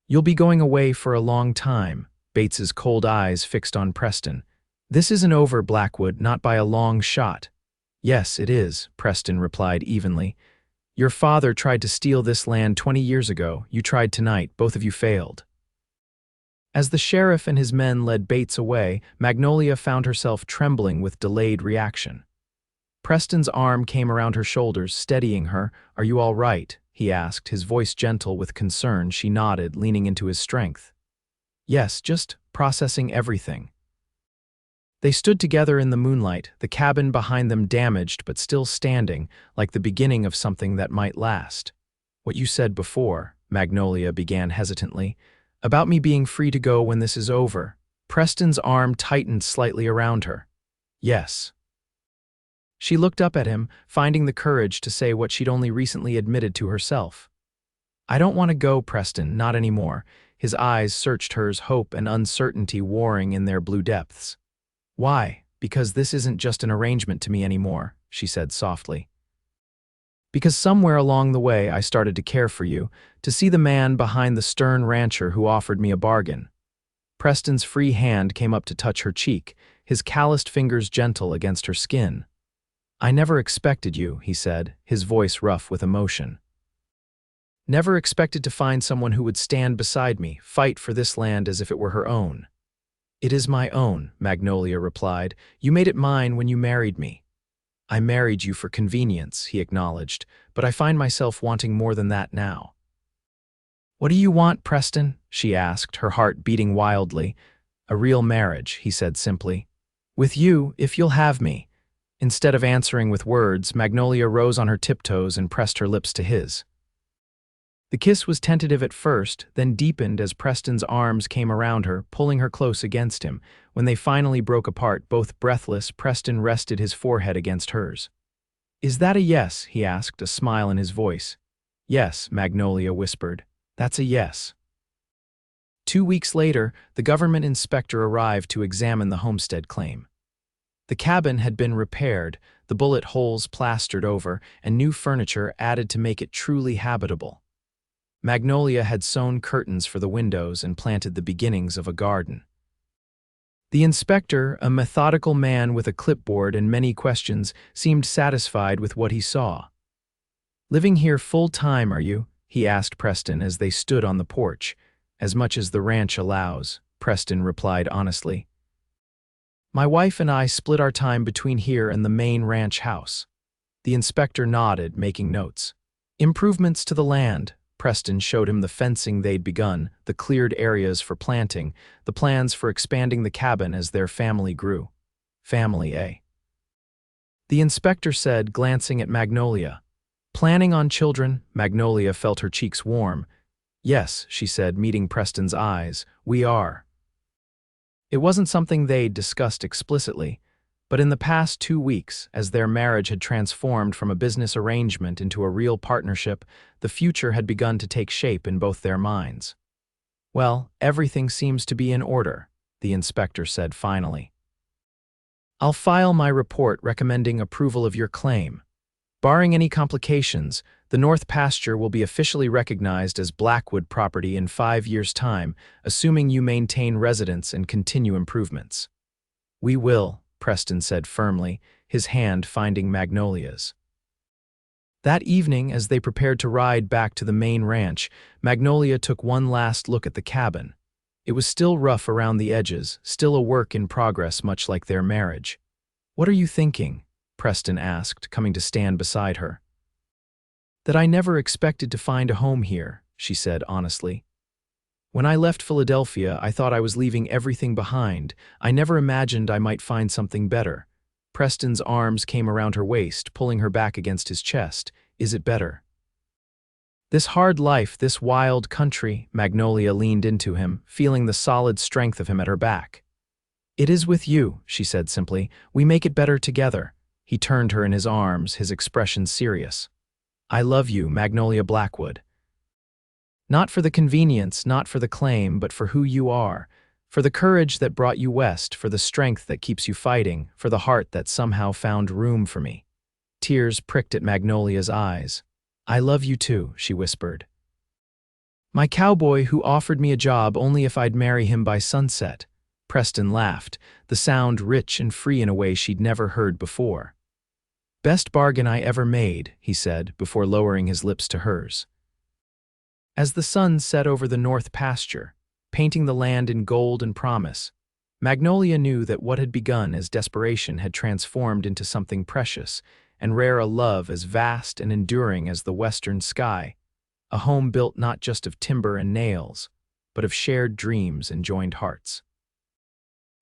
You'll be going away for a long time," Bates's cold eyes fixed on Preston. "This isn't over, Blackwood, not by a long shot." "Yes, it is," Preston replied evenly. "Your father tried to steal this land 20 years ago. You tried tonight. Both of you failed." As the sheriff and his men led Bates away, Magnolia found herself trembling with delayed reaction. Preston's arm came around her shoulders, steadying her. "Are you all right?" he asked, his voice gentle with concern. She nodded, leaning into his strength. "Yes, just processing everything." They stood together in the moonlight, the cabin behind them damaged but still standing, like the beginning of something that might last. "What you said before," Magnolia began hesitantly, "about me being free to go when this is over." Preston's arm tightened slightly around her. "Yes." She looked up at him, finding the courage to say what she'd only recently admitted to herself. "I don't want to go, Preston, not anymore." His eyes searched hers, hope and uncertainty warring in their blue depths. "Why?" "Because this isn't just an arrangement to me anymore," she said softly. "Because somewhere along the way I started to care for you, to see the man behind the stern rancher who offered me a bargain." Preston's free hand came up to touch her cheek, his calloused fingers gentle against her skin. "I never expected you," he said, his voice rough with emotion. "Never expected to find someone who would stand beside me, fight for this land as if it were her own." "It is my own," Magnolia replied. "You made it mine when you married me." "I married you for convenience," he acknowledged, "but I find myself wanting more than that now." "What do you want, Preston?" she asked, her heart beating wildly. "A real marriage," he said simply. "With you, if you'll have me." Instead of answering with words, Magnolia rose on her tiptoes and pressed her lips to his. The kiss was tentative at first, then deepened as Preston's arms came around her, pulling her close against him. When they finally broke apart, both breathless, Preston rested his forehead against hers. "Is that a yes?" he asked, a smile in his voice. "Yes," Magnolia whispered. "That's a yes." 2 weeks later, the government inspector arrived to examine the homestead claim. The cabin had been repaired, the bullet holes plastered over, and new furniture added to make it truly habitable. Magnolia had sewn curtains for the windows and planted the beginnings of a garden. The inspector, a methodical man with a clipboard and many questions, seemed satisfied with what he saw. "Living here full-time, are you?" he asked Preston as they stood on the porch. "As much as the ranch allows," Preston replied honestly. "My wife and I split our time between here and the main ranch house." The inspector nodded, making notes. "Improvements to the land." Preston showed him the fencing they'd begun, the cleared areas for planting, the plans for expanding the cabin as their family grew. "Family, eh?" the inspector said, glancing at Magnolia. "Planning on children?" Magnolia felt her cheeks warm. "Yes," she said, meeting Preston's eyes. "We are." It wasn't something they'd discussed explicitly, But in the past 2 weeks, as their marriage had transformed from a business arrangement into a real partnership, the future had begun to take shape in both their minds. "Well, everything seems to be in order," the inspector said finally. "I'll file my report recommending approval of your claim. Barring any complications, the North Pasture will be officially recognized as Blackwood property in 5 years' time, assuming you maintain residence and continue improvements." "We will," Preston said firmly, his hand finding Magnolia's. That evening, as they prepared to ride back to the main ranch, Magnolia took one last look at the cabin. It was still rough around the edges, still a work in progress much like their marriage. "What are you thinking?" Preston asked, coming to stand beside her. "That I never expected to find a home here," she said honestly. "When I left Philadelphia, I thought I was leaving everything behind. I never imagined I might find something better." Preston's arms came around her waist, pulling her back against his chest. "Is it better?" "This hard life, this wild country," Magnolia leaned into him, feeling the solid strength of him at her back. "It is with you," she said simply. "We make it better together." He turned her in his arms, his expression serious. "I love you, Magnolia Blackwood. Not for the convenience, not for the claim, but for who you are, for the courage that brought you west, for the strength that keeps you fighting, for the heart that somehow found room for me." Tears pricked at Magnolia's eyes. "I love you too," she whispered. "My cowboy who offered me a job only if I'd marry him by sunset." Preston laughed, the sound rich and free in a way she'd never heard before. "Best bargain I ever made," he said, before lowering his lips to hers. As the sun set over the North Pasture, painting the land in gold and promise, Magnolia knew that what had begun as desperation had transformed into something precious and rare, a love as vast and enduring as the western sky, a home built not just of timber and nails, but of shared dreams and joined hearts.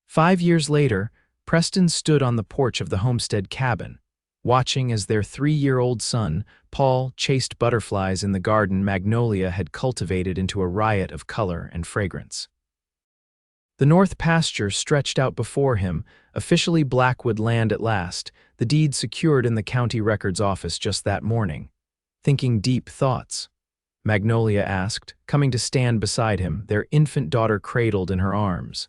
5 years later, Preston stood on the porch of the homestead cabin, watching as their 3-year-old son, Paul, chased butterflies in the garden Magnolia had cultivated into a riot of color and fragrance. The North Pasture stretched out before him, officially Blackwood land at last, the deed secured in the county records office just that morning. "Thinking deep thoughts?" Magnolia asked, coming to stand beside him, their infant daughter cradled in her arms.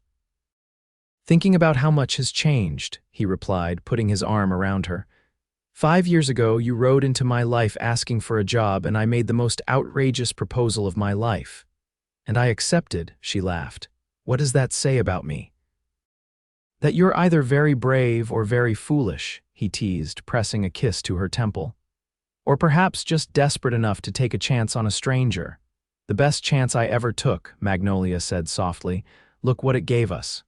"Thinking about how much has changed," he replied, putting his arm around her. "5 years ago, you rode into my life asking for a job, and I made the most outrageous proposal of my life. And I accepted," she laughed. "What does that say about me?" "That you're either very brave or very foolish," he teased, pressing a kiss to her temple. "Or perhaps just desperate enough to take a chance on a stranger." "The best chance I ever took," Magnolia said softly. "Look what it gave us."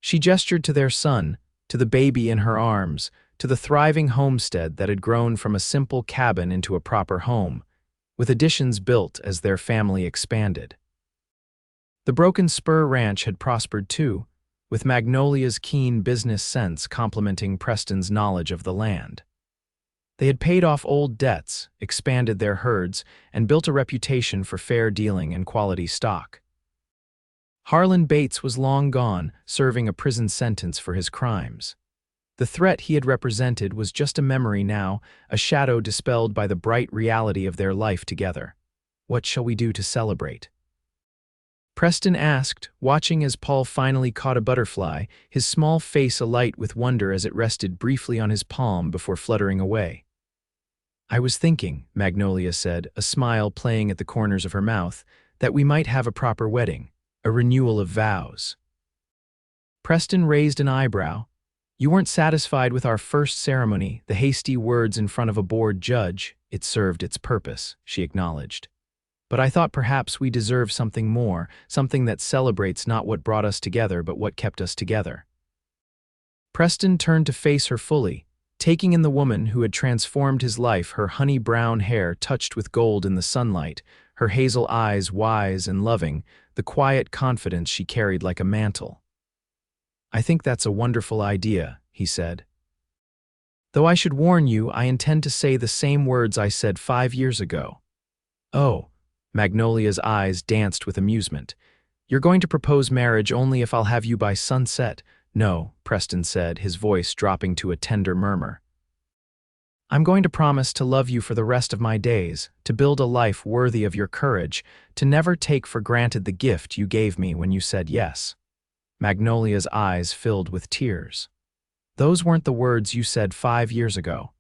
She gestured to their son, to the baby in her arms, to the thriving homestead that had grown from a simple cabin into a proper home, with additions built as their family expanded. The Broken Spur Ranch had prospered too, with Magnolia's keen business sense complementing Preston's knowledge of the land. They had paid off old debts, expanded their herds, and built a reputation for fair dealing and quality stock. Harlan Bates was long gone, serving a prison sentence for his crimes. The threat he had represented was just a memory now, a shadow dispelled by the bright reality of their life together. "What shall we do to celebrate?" Preston asked, watching as Paul finally caught a butterfly, his small face alight with wonder as it rested briefly on his palm before fluttering away. "I was thinking," Magnolia said, a smile playing at the corners of her mouth, "that we might have a proper wedding, a renewal of vows." Preston raised an eyebrow. "You weren't satisfied with our first ceremony, the hasty words in front of a bored judge." "It served its purpose," she acknowledged. "But I thought perhaps we deserve something more, something that celebrates not what brought us together, but what kept us together." Preston turned to face her fully, taking in the woman who had transformed his life, her honey-brown hair touched with gold in the sunlight, her hazel eyes wise and loving, the quiet confidence she carried like a mantle. "I think that's a wonderful idea," he said. "Though I should warn you, I intend to say the same words I said 5 years ago." "Oh," Magnolia's eyes danced with amusement. "You're going to propose marriage only if I'll have you by sunset, No, Preston said, his voice dropping to a tender murmur. I'm going to promise to love you for the rest of my days, to build a life worthy of your courage, to never take for granted the gift you gave me when you said yes. Magnolia's eyes filled with tears. Those weren't the words you said 5 years ago.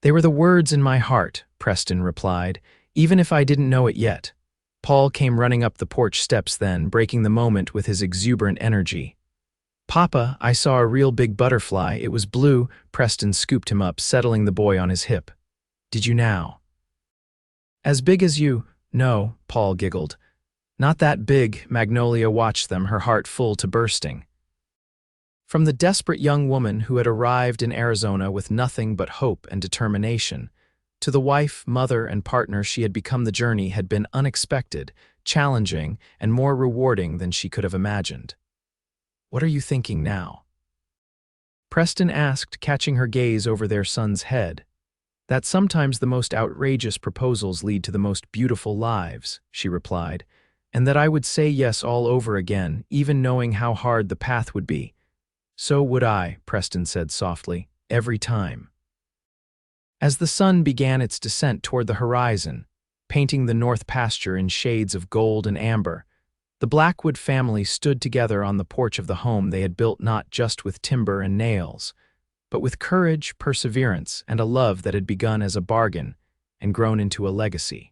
They were the words in my heart, Preston replied, even if I didn't know it yet. Paul came running up the porch steps then, breaking the moment with his exuberant energy. Papa, I saw a real big butterfly. It was blue. Preston scooped him up, settling the boy on his hip. Did you now? As big as you? No, Paul giggled. Not that big. Magnolia watched them, her heart full to bursting. From the desperate young woman who had arrived in Arizona with nothing but hope and determination, to the wife, mother, and partner she had become, the journey had been unexpected, challenging, and more rewarding than she could have imagined. What are you thinking now? Preston asked, catching her gaze over their son's head. That sometimes the most outrageous proposals lead to the most beautiful lives, she replied, and that I would say yes all over again, even knowing how hard the path would be. So would I, Preston said softly, every time. As the sun began its descent toward the horizon, painting the north pasture in shades of gold and amber, the Blackwood family stood together on the porch of the home they had built not just with timber and nails, but with courage, perseverance, and a love that had begun as a bargain and grown into a legacy.